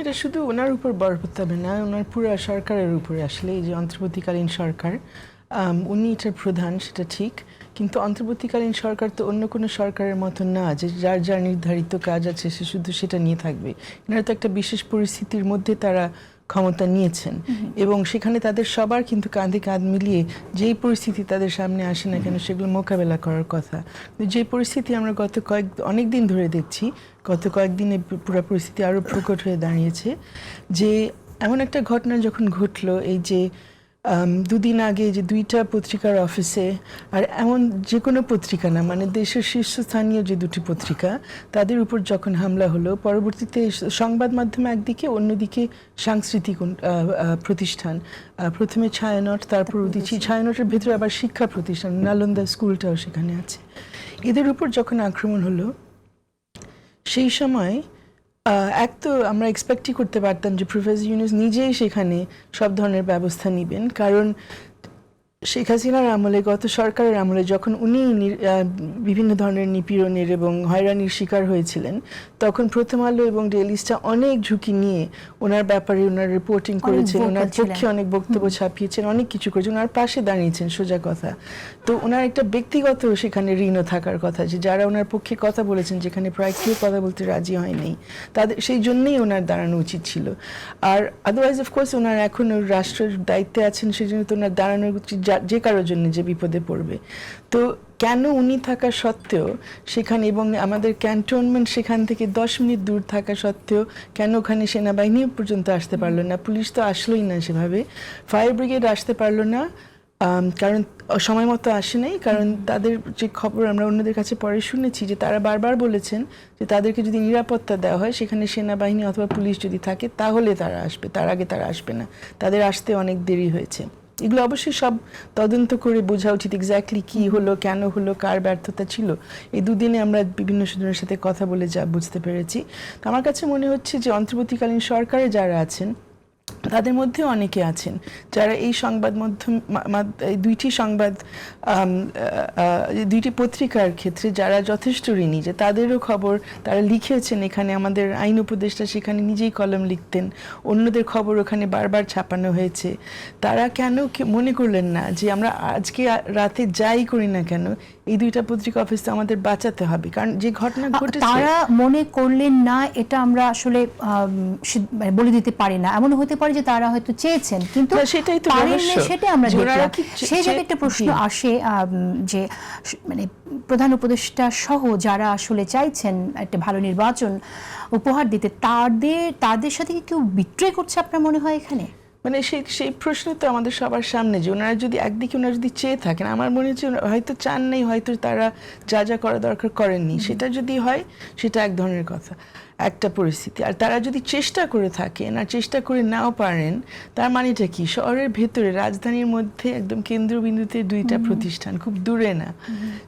এটা শুধু ওনার উপর বরপত্য হবে না, ওনার পুরো সরকারের উপরে আসলে এই যে অন্তর্বর্তীকালীন সরকার, উনি এটার প্রধান সেটা ঠিক, কিন্তু অন্তর্বর্তীকালীন সরকার তো অন্য কোনো সরকারের মতো না যে যার যার নির্ধারিত কাজ আছে সে শুধু সেটা নিয়ে থাকবে। এনারা তো একটা বিশেষ পরিস্থিতির মধ্যে তারা ক্ষমতা নিয়েছেন এবং সেখানে তাদের সবার কিন্তু কাঁধে কাঁধ মিলিয়ে যেই পরিস্থিতি তাদের সামনে আসে না কেন সেগুলো মোকাবেলা করার কথা। যে পরিস্থিতি আমরা গত অনেক দিন ধরে দেখছি, গত কয়েকদিনে পুরো পরিস্থিতি আরও প্রকট হয়ে দাঁড়িয়েছে যে এমন একটা ঘটনা যখন ঘটলো এই যে দুদিন আগে যে দুইটা পত্রিকার অফিসে, আর এমন যে কোনো পত্রিকা না, মানে দেশের শীর্ষস্থানীয় যে দুটি পত্রিকা তাদের উপর যখন হামলা হলো, পরবর্তীতে সংবাদ মাধ্যম একদিকে, অন্যদিকে সাংস্কৃতিক প্রতিষ্ঠান, প্রথমে ছায়ানট, তারপর উদিচি, ছায়ানটের ভেতরে আবার শিক্ষা প্রতিষ্ঠান নালন্দা স্কুলটাও সেখানে আছে, এদের উপর যখন আক্রমণ হলো সেই সময় এক তো আমরা এক্সপেক্টই করতে পারতাম যে প্রফেসর ইউনূস নিজেই সেখানে সব ধরনের ব্যবস্থা নেবেন, কারণ শেখ হাসিনার আমলে, গত সরকারের আমলে যখন উনি বিভিন্ন ধরনের নিপীড়নের এবং হয়রানির শিকার হয়েছিলেন, তখন প্রথম আলো এবং ডেইলি স্টার অনেক ঝুঁকি নিয়ে ওনার ব্যাপারে ওনার রিপোর্টিং করেছেন, ওনার পক্ষে অনেক বক্তব্য ছাপিয়েছেন, অনেক কিছু করেছেন, ওনার পাশে দাঁড়িয়েছেন, সোজা কথা। তো ওনার একটা ব্যক্তিগত সেখানে ঋণও থাকার কথা যে যারা ওনার পক্ষে কথা বলেছেন, যেখানে প্রায় কেউ কথা বলতে রাজি হয়নি, তাদের সেই জন্যই ওনার দাঁড়ানো উচিত ছিল। আর আদারওয়াইজ অফকোর্স ওনার এখন রাষ্ট্রের দায়িত্বে আছেন, সেই জন্য তো ওনার দাঁড়ানো উচিত যে কারোর জন্য যে বিপদে পড়বে। তো কেন উনি থাকা সত্ত্বেও সেখানে, এবং আমাদের ক্যান্টনমেন্ট সেখান থেকে 10 মিনিট দূর থাকা সত্ত্বেও কেন ওখানে সেনাবাহিনী পর্যন্ত আসতে পারলো না, পুলিশ তো আসলোই না সেভাবে, ফায়ার ব্রিগেড আসতে পারলো না, কারণ সময় মতো আসে নাই, কারণ তাদের যে খবর আমরা অন্যদের কাছে পরে শুনেছি যে তারা বারবার বলেছেন যে তাদেরকে যদি নিরাপত্তা দেওয়া হয়, সেখানে সেনাবাহিনী অথবা পুলিশ যদি থাকে তাহলে তারা আসবে, তার আগে তারা আসবে না, তাদের আসতে অনেক দেরি হয়েছে। এগুলো অবশ্যই সব তদন্ত করে বোঝা উচিত এক্স্যাক্টলি কি হলো, কেন হলো, কার ব্যর্থতা ছিল। এই দুদিনে আমরা বিভিন্ন জনের সাথে কথা বলে যা বুঝতে পেরেছি, তো আমার কাছে মনে হচ্ছে যে অন্তর্বর্তীকালীন সরকারে যারা আছেন তাদের মধ্যেও অনেকে আছেন যারা এই সংবাদ মাধ্যম, দুইটি পত্রিকার ক্ষেত্রে যারা যথেষ্ট ঋণী, যে তাদেরও খবর তারা লিখেছেন, এখানে আমাদের আইন উপদেষ্টা সেখানে নিজেই কলম লিখতেন, অন্যদের খবর ওখানে বারবার ছাপানো হয়েছে, তারা কেন মনে করলেন না যে আমরা আজকে রাতে যাই করি না কেন এই দুইটা পত্রিকা অফিস তো আমাদের বাঁচাতে হবে, কারণ যে ঘটনা ঘটেছে তারা মনে করলেন না এটা আমরা আসলে বলে দিতে পারি না। এমন হতে পারে যে তারা হয়তো চেয়েছেন কিন্তু সেটাই তো সেটা আমরা দেখলাম। সেই জায়গায় একটা প্রশ্ন আসে যে মানে প্রধান উপদেষ্টা সহ যারা আসলে চাইছেন একটা ভালো নির্বাচন উপহার দিতে, তাদের সাথে কি কেউ বিট্রে করছে আপনার মনে হয় এখানে? মানে সেই প্রশ্ন তো আমাদের সবার সামনে যে ওনারা যদি একদিকে ওনারা যদি চেয়ে থাকেন, আমার মনে হচ্ছে হয়তো চান নেই, হয়তো তারা যা যা করা দরকার করেননি, সেটা যদি হয় সেটা এক ধরনের কথা, একটা পরিস্থিতি। আর তারা যদি চেষ্টা করে থাকেন আর চেষ্টা করে নাও পারেন, তার মানেটা কি, শহরের ভেতরে রাজধানীর মধ্যে একদম কেন্দ্রবিন্দুতে দুইটা প্রতিষ্ঠান, খুব দূরে না,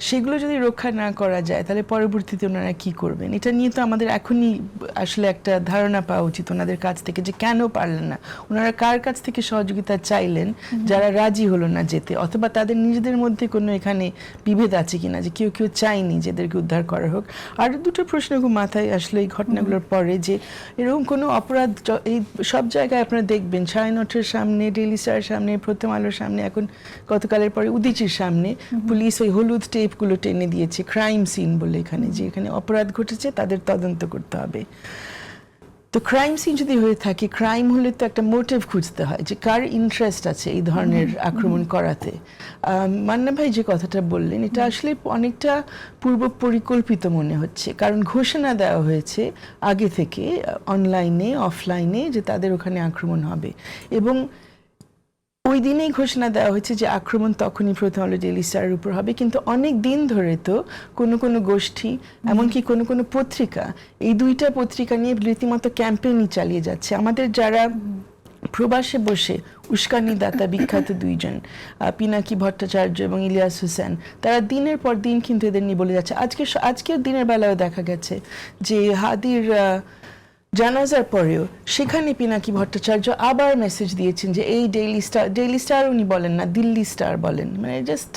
সেগুলো যদি রক্ষা না করা যায় তাহলে পরবর্তীতে ওনারা কি করবেন, এটা নিয়ে তো আমাদের এখনই আসলে একটা ধারণা পাওয়া উচিত ওনাদের কাছ থেকে যে কেন পারলেন না, ওনারা কার কাছ থেকে সহযোগিতা চাইলেন যারা রাজি হলো না যেতে, অথবা তাদের নিজেদের মধ্যে কোনো এখানে বিভেদ আছে কিনা যে কেউ কেউ চায়নি যে এদেরকে উদ্ধার করা হোক। আর দুটো প্রশ্ন খুব মাথায় আসলে এই ঘটনাগুলোর পরে, যে এরকম কোনো অপরাধ এই সব জায়গায় আপনারা দেখবেন, ছায়ানটের সামনে, ডেইলি স্টারের সামনে, প্রথম আলোর সামনে, এখন গতকালের পরে উদিচির সামনে পুলিশ ওই হলুদ টেপগুলো টেনে দিয়েছে ক্রাইম সিন বলে, এখানে যে এখানে অপরাধ ঘটেছে তাদের তদন্ত করতে হবে। তো ক্রাইম সিন যদি হয়ে থাকে, ক্রাইম হলে তো একটা মোটিভ খুঁজতে হয় যে কার ইন্টারেস্ট আছে এই ধরনের আক্রমণ করাতে। মান্না ভাই যে কথাটা বললেন এটা আসলে অনেকটা পূর্ব পরিকল্পিত মনে হচ্ছে, কারণ ঘোষণা দেওয়া হয়েছে আগে থেকে অনলাইনে অফলাইনে যে তাদের ওখানে আক্রমণ হবে, এবং ওই দিনেই ঘোষণা দেওয়া হয়েছে যে আক্রমণ তখনই প্রথম আলো ডেইলি স্টারের উপর হবে, কিন্তু অনেক দিন ধরে তো কোনো কোনো গোষ্ঠী, এমনকি কোনো কোনো পত্রিকা এই দুইটা পত্রিকা নিয়ে রীতিমতো ক্যাম্পেইনই চালিয়ে যাচ্ছে। আমাদের যারা প্রবাসে বসে উস্কানিদাতা বিখ্যাত দুইজন, পিনাকি ভট্টাচার্য এবং ইলিয়াস হোসেন, তারা দিনের পর দিন কিন্তু এদের নিয়ে বলে যাচ্ছে। আজকের দিনের বেলায় দেখা গেছে যে হাদির জানাজার পরেও সেখানে পিনাকি ভট্টাচার্য আবার মেসেজ দিয়েছেন যে এই ডেইলি স্টার উনি বলেন না, দিল্লি স্টার বলেন, মানে জাস্ট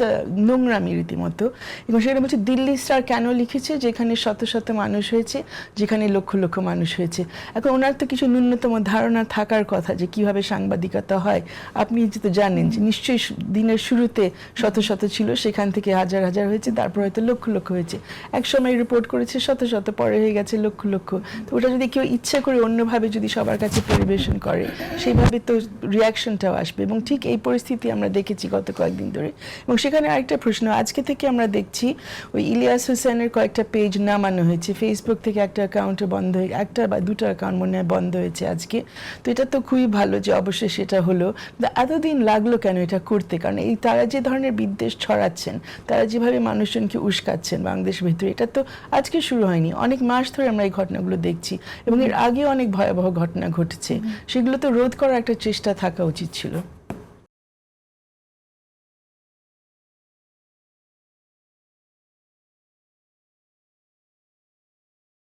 নোংরামি রীতিমতো। এবং সেখানে বলছে দিল্লি স্টার কেন লিখেছে, যেখানে শত শত মানুষ হয়েছে, যেখানে লক্ষ লক্ষ মানুষ হয়েছে। এখন ওনার তো কিছু ন্যূনতম ধারণা থাকার কথা যে কিভাবে সাংবাদিকতা হয়। আপনি যেহেতু জানেন যে নিশ্চয়ই দিনের শুরুতে শত শত ছিল, সেখান থেকে হাজার হাজার হয়েছে, তারপর হয়তো লক্ষ লক্ষ হয়েছে। এক সময় রিপোর্ট করেছে শত শত, পরে হয়ে গেছে লক্ষ লক্ষ। তো ওটা যদি কেউ ইচ্ছা করে অন্যভাবে যদি সবার কাছে পরিবেশন করে, সেইভাবে তো রিয়াকশনটাও আসবে। এবং ঠিক এই পরিস্থিতি আমরা দেখেছি গত কয়েকদিন ধরে। এবং সেখানে আরেকটা প্রশ্ন, আজকে থেকে আমরা দেখছি ওই ইলিয়াস হোসেনের কয়েকটা পেজ নামানো হয়েছে, ফেসবুক থেকে একটা অ্যাকাউন্টে বন্ধ হয়ে, একটা বা দুটো অ্যাকাউন্ট মনে হয় বন্ধ হয়েছে আজকে। তো এটা তো খুবই ভালো যে অবশ্যই সেটা হলো। এতদিন লাগলো কেন এটা করতে? কারণ এই তারা যে ধরনের বিদ্বেষ ছড়াচ্ছেন, তারা যেভাবে মানুষজনকে উস্কাচ্ছেন বাংলাদেশের ভিতরে, এটা তো আজকে শুরু হয়নি, অনেক মাস ধরে আমরা এই ঘটনাগুলো দেখছি এবং এর আগে অনেক ভয়াবহ ঘটনা ঘটেছে। সেগুলো তো রোধ করার একটা চেষ্টা থাকা উচিত ছিল।